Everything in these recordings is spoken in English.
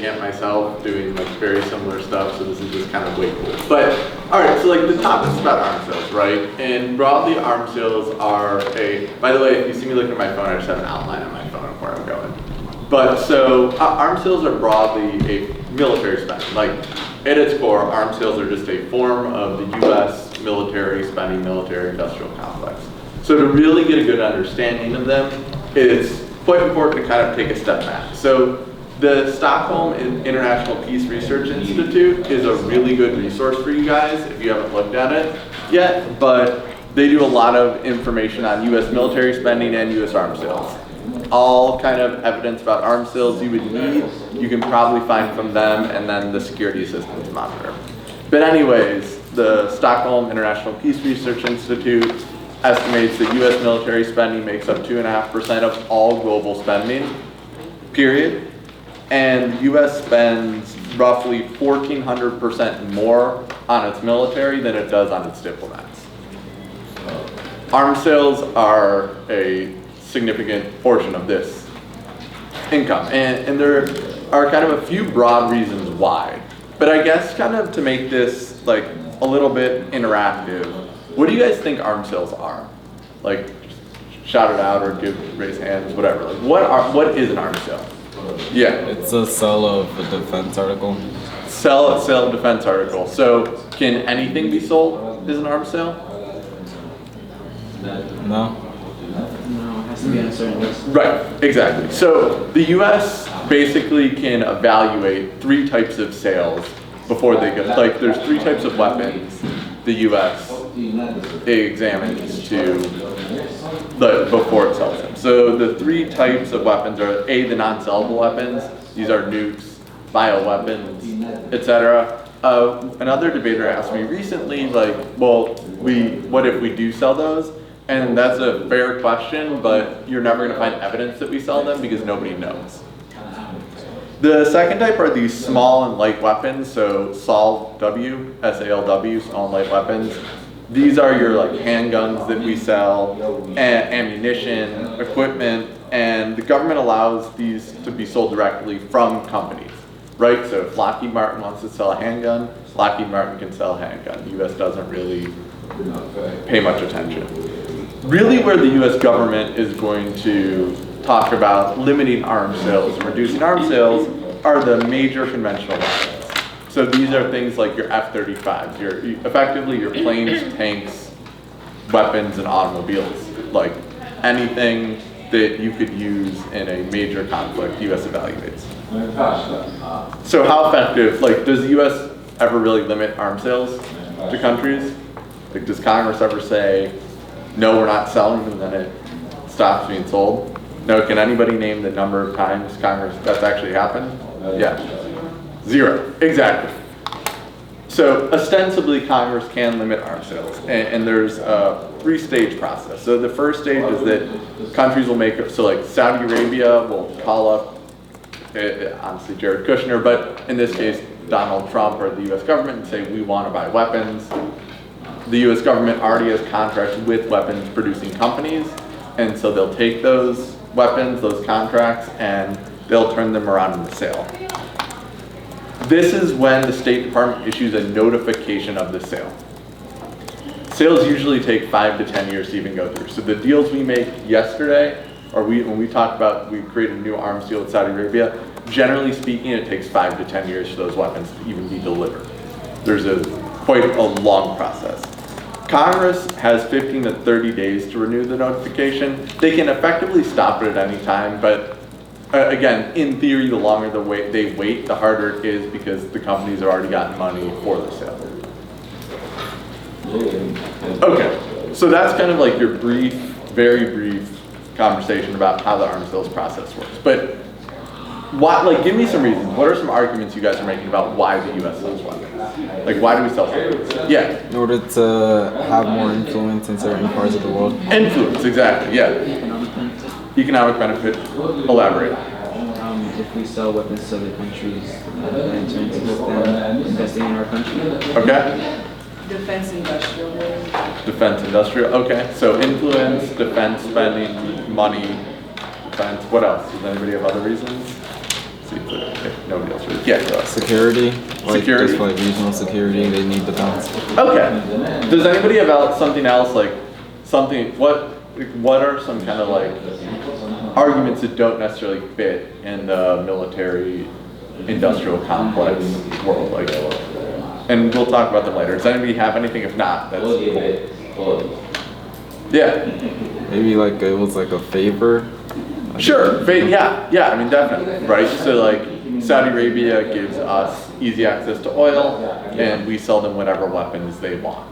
it myself, doing like very similar stuff, so this is just kind of way cool. But all right, so like the topic's about arms sales, right? And broadly, arms sales are by the way, if you see me looking at my phone, I just have an outline on my phone of where I'm going. But so arms sales are broadly a military spending. Like at its core, arms sales are just a form of the US military spending, military industrial complex. So to really get a good understanding of them, it's quite important to kind of take a step back. So the Stockholm International Peace Research Institute is a really good resource for you guys if you haven't looked at it yet, but they do a lot of information on US military spending and US arms sales. All kind of evidence about arms sales you would need, you can probably find from them and then the Security Assistance Monitor. But anyways, the Stockholm International Peace Research Institute estimates that US military spending makes up 2.5% of all global spending, period. And the US spends roughly 1,400% more on its military than it does on its diplomats. Arms sales are a significant portion of this income. And there are kind of a few broad reasons why. But I guess kind of to make this like a little bit interactive, what do you guys think arms sales are? Like shout it out or raise hands, whatever. Like what is an arms sale? Yeah. It's a sale of a defense article. Sell a defense article. So can anything be sold as an arms sale? No. No, it has to be on a certain list. Right, exactly. So the US basically can evaluate 3 types of sales before they go. Like there's 3 types of weapons the US examines before it sells them. So the 3 types of weapons are the non-sellable weapons. These are nukes, bioweapons, etc. Another debater asked me recently, like, well, what if we do sell those? And that's a fair question, but you're never going to find evidence that we sell them because nobody knows. The second type are these small and light weapons, so SALW, S-A-L-W, small and light weapons. These are your like handguns that we sell, ammunition, equipment, and the government allows these to be sold directly from companies, right? So if Lockheed Martin wants to sell a handgun, Lockheed Martin can sell a handgun. The US doesn't really pay much attention. Really where the US government is going to talk about limiting arms sales and reducing arms sales are the major conventional weapons. So these are things like your F-35s, effectively your planes, tanks, weapons, and automobiles. Like anything that you could use in a major conflict, the US evaluates. So how effective, like does the US ever really limit arms sales to countries? Like does Congress ever say, no, we're not selling them, and then it stops being sold? No, can anybody name the number of times Congress that's actually happened? Yeah, 0, exactly. So ostensibly Congress can limit arms sales, and there's a 3-stage process. So the first stage is that countries will make, so like Saudi Arabia will call up, honestly Jared Kushner, but in this case Donald Trump or the US government and say we want to buy weapons. The US government already has contracts with weapons producing companies, and so they'll take those weapons, those contracts, and they'll turn them around in the sale. This is when the State Department issues a notification of the sale. Sales usually take 5 to 10 years to even go through. So the deals we make yesterday, or when we talked about we created a new arms deal with Saudi Arabia, generally speaking, it takes 5 to 10 years for those weapons to even be delivered. There's quite a long process. Congress has 15 to 30 days to renew the notification. They can effectively stop it at any time, but again, in theory, the longer they wait, the harder it is because the companies have already gotten money for the sale. Okay, so that's kind of like your brief, very brief conversation about how the arms sales process works. But give me some reasons. What are some arguments you guys are making about why the US sells weapons? Like, why do we sell weapons? Yeah. In order to have more influence in certain parts of the world. Influence, exactly, yeah. Economic benefit, elaborate. If we sell weapons to other countries, in terms of them investing in our country. Okay. Defense industrial. Defense industrial, okay. So influence, defense spending, money, defense, what else? Does anybody have other reasons? See if nobody else really. Yeah. Go ahead. Security, like Security? just like regional security, they need defense. Okay. Does anybody have something else like something? What are some kind of like arguments that don't necessarily fit in the military industrial complex world? Like, and we'll talk about them later. Does anybody have anything? If not, that's cool. Yeah. Maybe like it was like a favor. Sure. Yeah. I mean, definitely. Right. So like, Saudi Arabia gives us easy access to oil, and we sell them whatever weapons they want.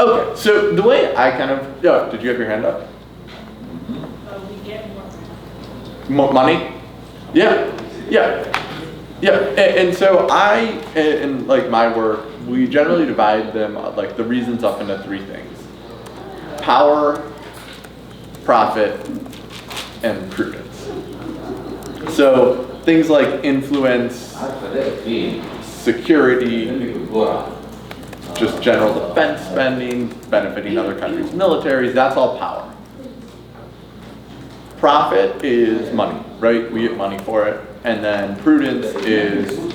Okay. So the way I kind of did you have your hand up? We get More money? Yeah. And so in like my work, we generally divide them like the reasons up into three things: power, profit, and prudence. So things like influence, security, just general defense spending, benefiting other countries' militaries, that's all power. Profit is money, right? We get money for it. And then prudence is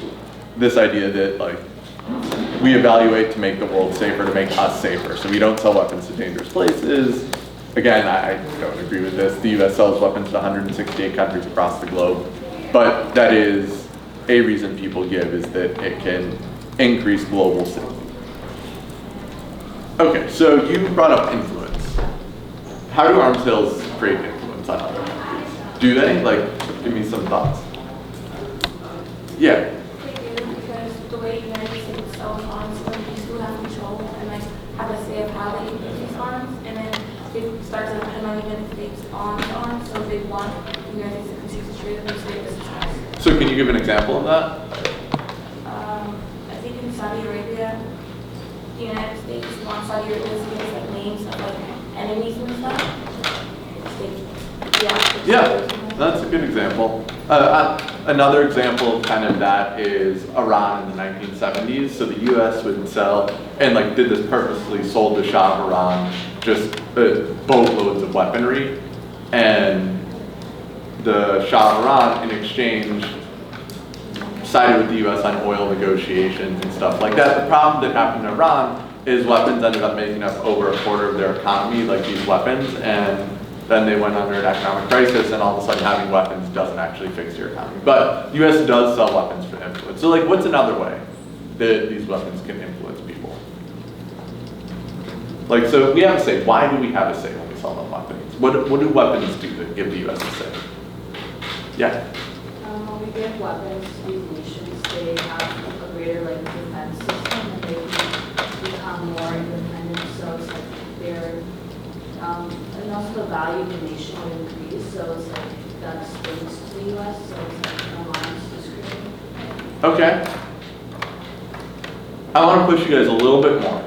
this idea that like we evaluate to make the world safer, to make us safer. So we don't sell weapons to dangerous places. Again, I don't agree with this. The US sells weapons to 168 countries across the globe. But that is a reason people give, is that it can increase global safety. Okay, so you brought up influence. How do arms sales create influence on other countries? Do they? Like, give me some thoughts. Yeah. Because the way the United States sells arms, like you still have control and like have a say of how they use these arms, and then it starts to depend on the United States on the arms. So if they want the United States to continue to trade them, they trade this arms. So can you give an example of that? I think in Saudi Arabia, the United States wants Saudi Arabia to give us like names of like enemies and stuff. Yeah, that's a good example. Another example of kind of that is Iran in the 1970s. So the U.S. would sell, and like did this purposely, sold the Shah of Iran just boatloads of weaponry, and the Shah of Iran in exchange sided with the U.S. on oil negotiations and stuff like that. The problem that happened in Iran is weapons ended up making up over a quarter of their economy, like these weapons, and then they went under an economic crisis, and all of a sudden having weapons doesn't actually fix your economy. But the U.S. does sell weapons for influence. So like, what's another way that these weapons can influence people? Like, so we have a say. Why do we have a say when we sell them weapons? What do weapons do that give the U.S. a say? Yeah? When we give weapons to these nations, they have a greater like defense system, and they can become more independent. So it's like they're, and also the value of the nation will increase. So it's like that's linked to the U.S. So it's like an alliance is created. Okay. I want to push you guys a little bit more.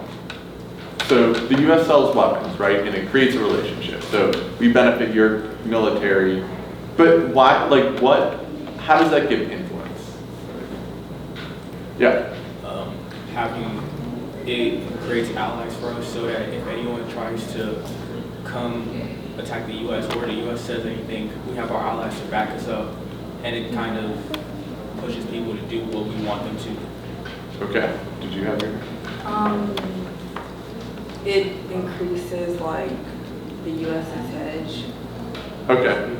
So the U.S. sells weapons, right? And it creates a relationship. So we benefit your military. But why, like how does that give influence? Yeah. It creates allies for us, so that if anyone tries to come attack the U.S. or the U.S. says anything, we have our allies to back us up, and it kind of pushes people to do what we want them to. Okay. Did you have your? It increases like the US's hedge. Okay.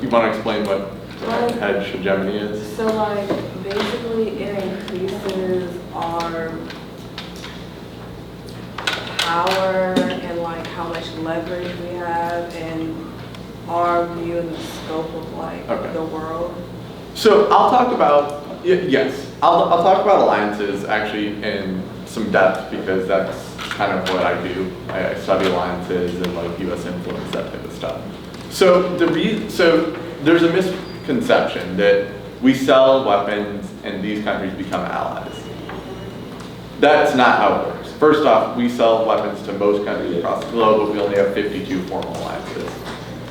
You want to explain what hedge hegemony is? So like basically it increases our power and like how much leverage we have and our view and the scope of like the world. So I'll talk about, yes, I'll talk about alliances actually in some depth, because that's kind of what I do. I study alliances and like U.S. influence, that type of stuff. So there's a misconception that we sell weapons and these countries become allies. That's not how it works. First off, we sell weapons to most countries across the globe, but we only have 52 formal alliances.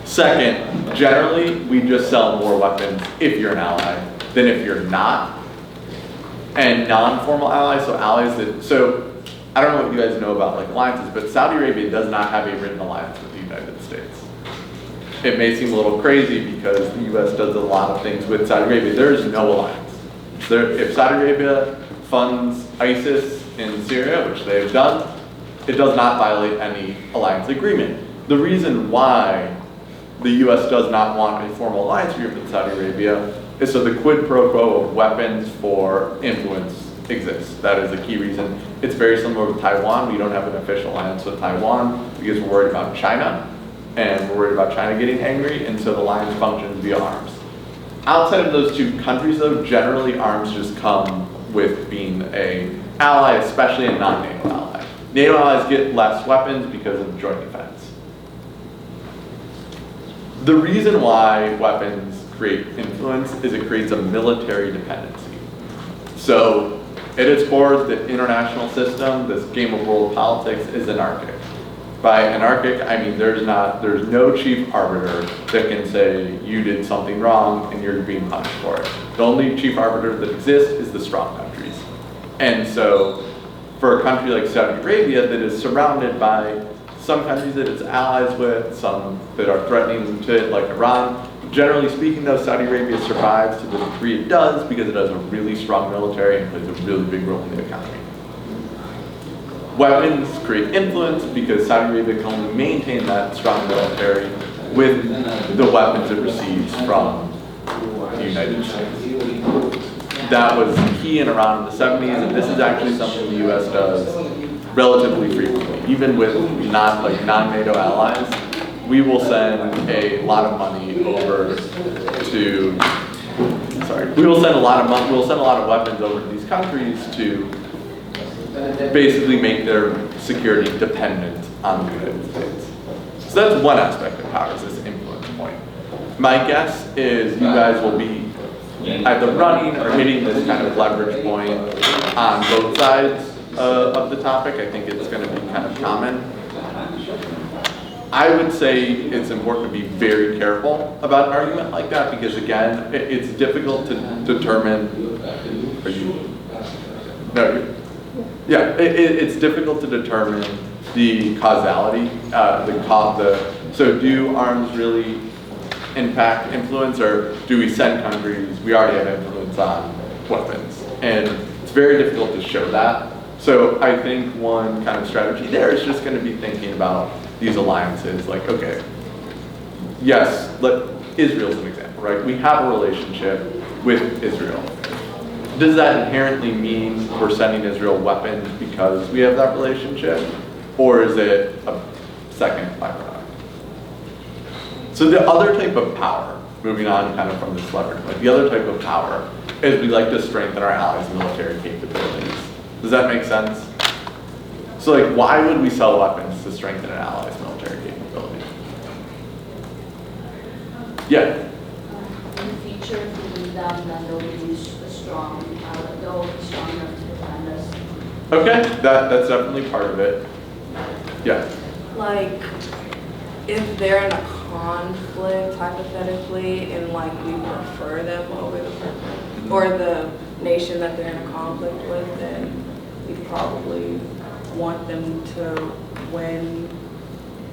Second, generally, we just sell more weapons if you're an ally than if you're not. And non-formal allies, so allies that, so I don't know what you guys know about like alliances, but Saudi Arabia does not have a written alliance with the United States. it may seem a little crazy because the US does a lot of things with Saudi Arabia. There is no alliance. If Saudi Arabia funds ISIS in Syria, which they have done, it does not violate any alliance agreement. The reason why the US does not want a formal alliance agreement with Saudi Arabia is so the quid pro quo of weapons for influence exists. That is the key reason. It's very similar with Taiwan. We don't have an official alliance with Taiwan because we're worried about China, and we're worried about China getting angry, and so the alliance functions via arms. Outside of those two countries though, generally arms just come with being an ally, especially a non-NATO ally. NATO allies get less weapons because of joint defense. The reason why weapons create influence is it creates a military dependency. So at its core, the international system, this game of world politics, is anarchic. By anarchic, I mean there's no chief arbiter that can say you did something wrong and you're being punished for it. The only chief arbiter that exists is the strong countries. And so for a country like Saudi Arabia that is surrounded by some countries that it's allies with, some that are threatening to it, like Iran, generally speaking though, Saudi Arabia survives to the degree it does because it has a really strong military and plays a really big role in the economy. Weapons create influence because Saudi Arabia can only maintain that strong military with the weapons it receives from the United States. That was key in Iran in the 70s, and this is actually something the US does relatively frequently. Even with non-NATO allies, we will send a lot of money over to, we'll send a lot of weapons over to these countries to basically make their security dependent on the United States. So that's one aspect of power, is this influence point. My guess is you guys will be either running or hitting this kind of leverage point on both sides of the topic. I think it's going to be kind of common. I would say it's important to be very careful about an argument like that because, again, it's difficult to determine. It's difficult to determine the causality. So do arms really impact influence, or do we send countries, we already have influence on weapons? And it's very difficult to show that. So I think one kind of strategy there is just going to be thinking about these alliances, like, okay, yes, Israel's an example, right? We have a relationship with Israel. Does that inherently mean we're sending Israel weapons because we have that relationship? Or is it a second byproduct? So the other type of power, moving on kind of from this leverage, the other type of power is we like to strengthen our allies' military capabilities. Does that make sense? So why would we sell weapons to strengthen an ally's military capability? Yeah? In the future, if we need them, then they'll be strong. They'll be strong enough to defend us. Okay, that's definitely part of it. Yeah. If they're in a conflict, hypothetically, and we prefer them over the person, or the nation that they're in a conflict with, then we probably want them to win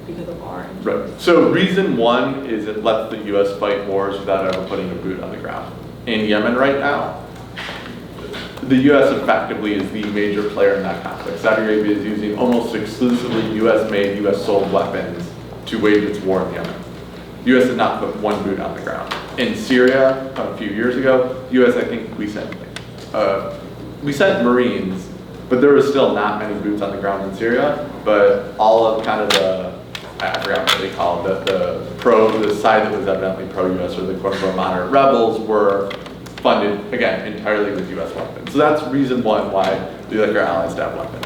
because of our interest. Right. So reason one is it lets the US fight wars without ever putting a boot on the ground. In Yemen right now, the US effectively is the major player in that conflict. Saudi Arabia is using almost exclusively US-made, US-sold weapons to wage its war in Yemen. The US has not put one boot on the ground. In Syria, a few years ago, US, I think we sent Marines, but there was still not many boots on the ground in Syria, but all of kind of I forgot what they call it, the side that was evidently pro-US, or the quote-unquote moderate rebels, were funded, again, entirely with US weapons. So that's reason one why we like our allies to have weapons.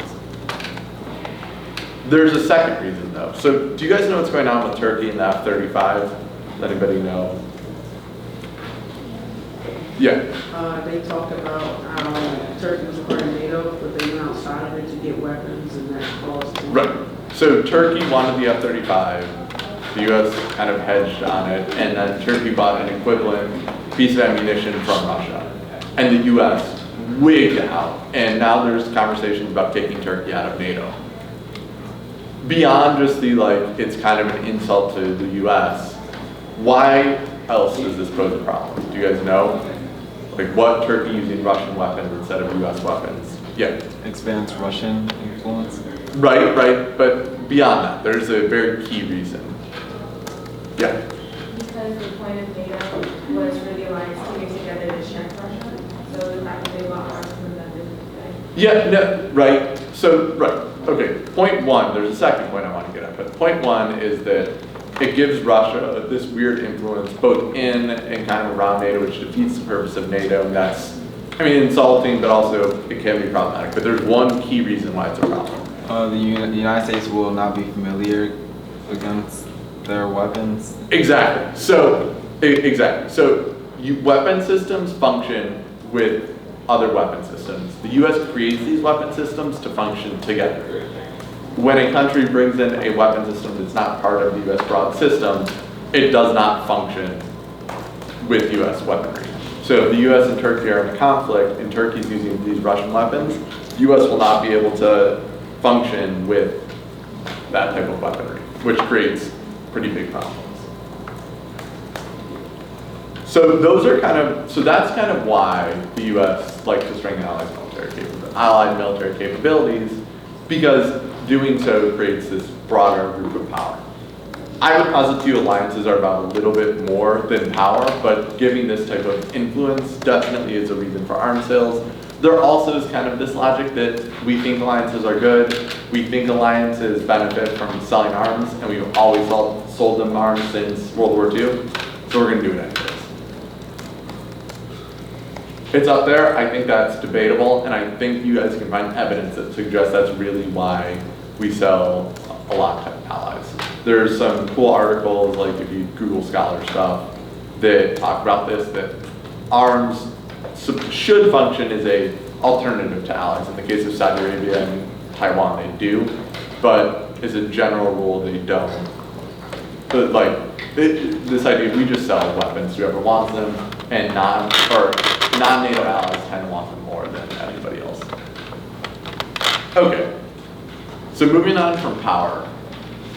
There's a second reason though. So do you guys know what's going on with Turkey and the F-35? Does anybody know? Yeah. They talked about how Turkey was part of NATO, but they went outside of it to get weapons, and that caused tension. Right. So Turkey wanted the F-35. The US kind of hedged on it, and then Turkey bought an equivalent piece of ammunition from Russia. And the US wigged out, and now there's conversations about kicking Turkey out of NATO. Beyond just the it's kind of an insult to the US, why else does this pose a problem? Do you guys know? Like what Turkey using Russian weapons instead of US weapons? Yeah. Expands Russian influence. Right, but beyond that, there's a very key reason. Yeah. Because the point of NATO was for the alliance to get together to check Russia. So the fact that they want arms from them is Yeah, no, right. So, right. Okay. Point one, there's a second point I want to get at. But point one is that it gives Russia this weird influence both in and kind of around NATO, which defeats the purpose of NATO. And that's, I mean, insulting, but also it can be problematic. But there's one key reason why it's a problem. The United States will not be familiar against their weapons. Exactly. So, exactly. So, weapon systems function with other weapon systems. The U.S. creates these weapon systems to function together. When a country brings in a weapon system that's not part of the U.S. broad system, it does not function with U.S. weaponry. So if the U.S. and Turkey are in a conflict and Turkey's using these Russian weapons, the U.S. will not be able to function with that type of weaponry, which creates pretty big problems. So that's kind of why the U.S. likes to strengthen allied military capabilities, because doing so creates this broader group of power. I would posit to you alliances are about a little bit more than power, but giving this type of influence definitely is a reason for arms sales. There also is kind of this logic that we think alliances are good, we think alliances benefit from selling arms, and we've always sold them arms since World War II, so we're going to do it anyways. It's up there. I think that's debatable, and I think you guys can find evidence that suggests that's really why we sell a lot to allies. There's some cool articles, like if you Google Scholar stuff, that talk about this, that arms should function as a alternative to allies. In the case of Saudi Arabia and Taiwan, they do, but as a general rule, they don't. But this idea, we just sell weapons to whoever wants them, and non-NATO allies tend to want them more than anybody else. Okay, so moving on from power,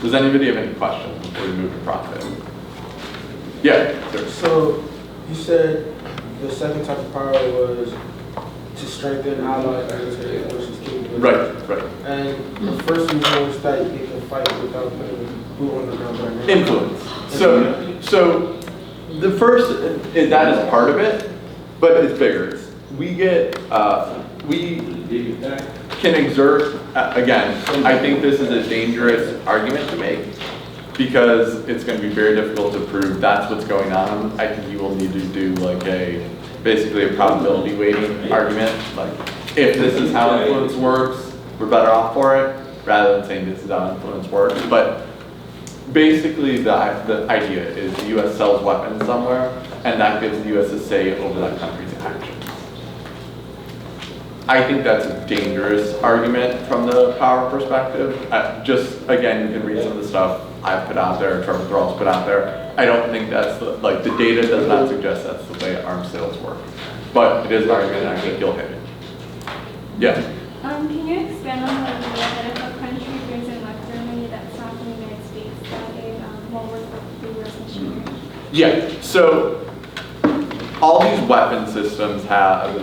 does anybody have any questions before we move to profit? Yeah, sure. So you said the second type of power was to strengthen allied military forces capabilities. Right. And the first one was that you can fight without putting boot on the ground right now. Influence. So the first, that is part of it, but it's bigger. We can exert, again, I think this is a dangerous argument to make because it's going to be very difficult to prove that's what's going on. I think you will need to do basically a probability weighting argument. Like, if this is how influence works, we're better off for it, rather than saying this is how influence works. But basically the idea is the U.S. sells weapons somewhere, and that gives the U.S. a say over that country's actions. I think that's a dangerous argument from the power perspective. Just, again, you can read some of the stuff I've put out there, Trevor Thrall's put out there. I don't think that's, the data does not suggest that's the way arms sales work. But it is an argument, and I think you'll hit it. Yeah? Can you expand on that if a country brings in weaponry that's not from the United States, that it won't work with the U.S. machinery? Yeah, so all these weapon systems have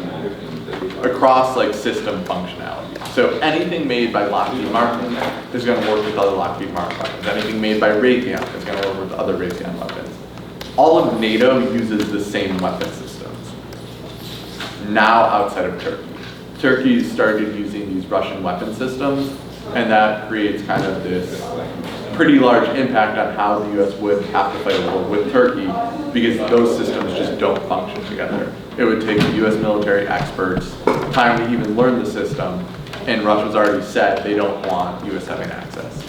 across system functionality. So anything made by Lockheed Martin is going to work with other Lockheed Martin weapons. Anything made by Raytheon is going to work with other Raytheon weapons. All of NATO uses the same weapon systems. Now outside of Turkey. Turkey started using these Russian weapon systems, and that creates kind of this pretty large impact on how the U.S. would have to fight a war with Turkey, because those systems just don't function together. It would take the U.S. military experts time to even learn the system, and Russia's already said they don't want U.S. having access.